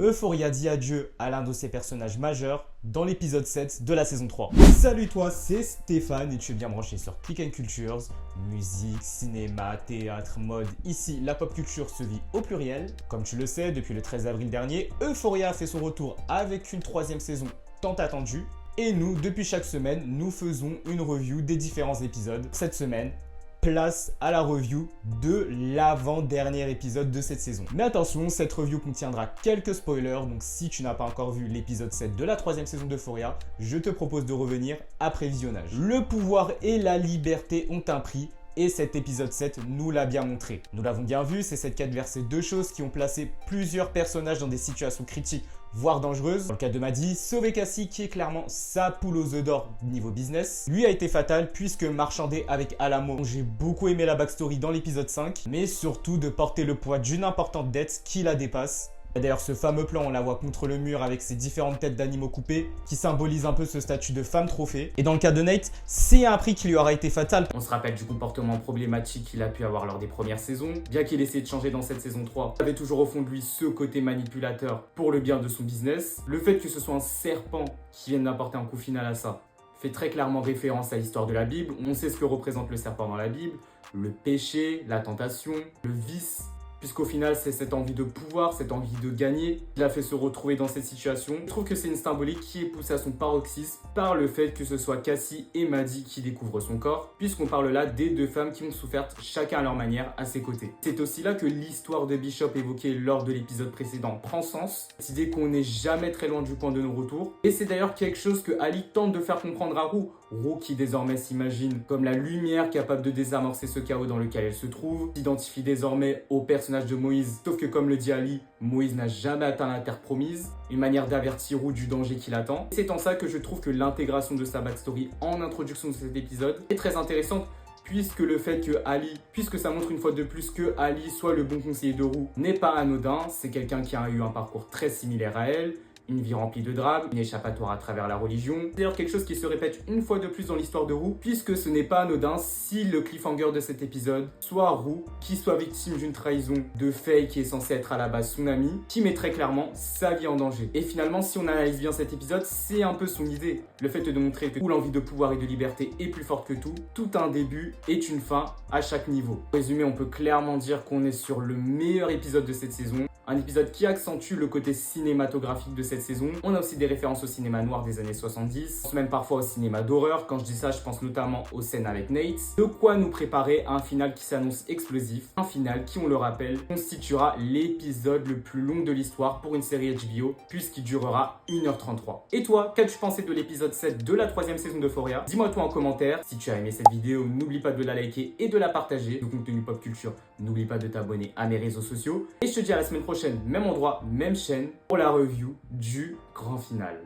Euphoria dit adieu à l'un de ses personnages majeurs dans l'épisode 7 de la saison 3. Salut toi, c'est Stéphane et tu es bien branché sur Click and Cultures. Musique, cinéma, théâtre, mode. Ici, la pop culture se vit au pluriel. Comme tu le sais, depuis le 13 avril dernier, Euphoria a fait son retour avec une troisième saison tant attendue. Et nous, depuis chaque semaine, nous faisons une review des différents épisodes. Cette semaine, place à la review de l'avant-dernier épisode de cette saison. Mais attention, cette review contiendra quelques spoilers, donc si tu n'as pas encore vu l'épisode 7 de la troisième saison d'Euphoria, je te propose de revenir après visionnage. Le pouvoir et la liberté ont un prix. Et cet épisode 7 nous l'a bien montré. Nous l'avons bien vu, c'est cette quête vers ces deux choses qui ont placé plusieurs personnages dans des situations critiques, voire dangereuses. Dans le cas de Maddie, sauver Cassie qui est clairement sa poule aux œufs d'or niveau business, lui a été fatal puisque marchander avec Alamo, j'ai beaucoup aimé la backstory dans l'épisode 5, mais surtout de porter le poids d'une importante dette qui la dépasse. D'ailleurs, ce fameux plan, on la voit contre le mur avec ses différentes têtes d'animaux coupées qui symbolise un peu ce statut de femme trophée. Et dans le cas de Nate, c'est un prix qui lui aura été fatal. On se rappelle du comportement problématique qu'il a pu avoir lors des premières saisons. Bien qu'il essaie de changer dans cette saison 3, il avait toujours au fond de lui ce côté manipulateur pour le bien de son business. Le fait que ce soit un serpent qui vienne d'apporter un coup final à ça fait très clairement référence à l'histoire de la Bible. On sait ce que représente le serpent dans la Bible, le péché, la tentation, le vice. Puisqu'au final, c'est cette envie de pouvoir, cette envie de gagner qui l'a fait se retrouver dans cette situation. Je trouve que c'est une symbolique qui est poussée à son paroxysme par le fait que ce soit Cassie et Maddie qui découvrent son corps, puisqu'on parle là des deux femmes qui ont souffert chacun à leur manière à ses côtés. C'est aussi là que l'histoire de Bishop évoquée lors de l'épisode précédent prend sens, cette idée qu'on n'est jamais très loin du point de non-retour. Et c'est d'ailleurs quelque chose que Ali tente de faire comprendre à Roux. Roux qui désormais s'imagine comme la lumière capable de désamorcer ce chaos dans lequel elle se trouve, s'identifie désormais au personnage de Moïse, sauf que comme le dit Ali, Moïse n'a jamais atteint la terre promise, une manière d'avertir Roux du danger qui l'attend. C'est en ça que je trouve que l'intégration de sa backstory en introduction de cet épisode est très intéressante, puisque le fait que puisque ça montre une fois de plus que Ali soit le bon conseiller de Roux n'est pas anodin, c'est quelqu'un qui a eu un parcours très similaire à elle, une vie remplie de drames, une échappatoire à travers la religion. C'est d'ailleurs quelque chose qui se répète une fois de plus dans l'histoire de Roux, puisque ce n'est pas anodin si le cliffhanger de cet épisode soit Roux, qui soit victime d'une trahison de Faye qui est censée être à la base son amie, qui met très clairement sa vie en danger. Et finalement, si on analyse bien cet épisode, c'est un peu son idée. Le fait de montrer que l'envie de pouvoir et de liberté est plus forte que tout un début est une fin à chaque niveau. En résumé, on peut clairement dire qu'on est sur le meilleur épisode de cette saison. Un épisode qui accentue le côté cinématographique de cette saison. On a aussi des références au cinéma noir des années 70, même parfois au cinéma d'horreur. Quand je dis ça, je pense notamment aux scènes avec Nate. De quoi nous préparer à un final qui s'annonce explosif. Un final qui, on le rappelle, constituera l'épisode le plus long de l'histoire pour une série HBO, puisqu'il durera 1h33. Et toi, qu'as-tu pensé de l'épisode 7 de la troisième saison d'Euphoria? Dis-moi tout en commentaire. Si tu as aimé cette vidéo, n'oublie pas de la liker et de la partager. Le contenu pop culture, n'oublie pas de t'abonner à mes réseaux sociaux. Et je te dis à la semaine prochaine, même endroit, même chaîne, pour la review du grand final.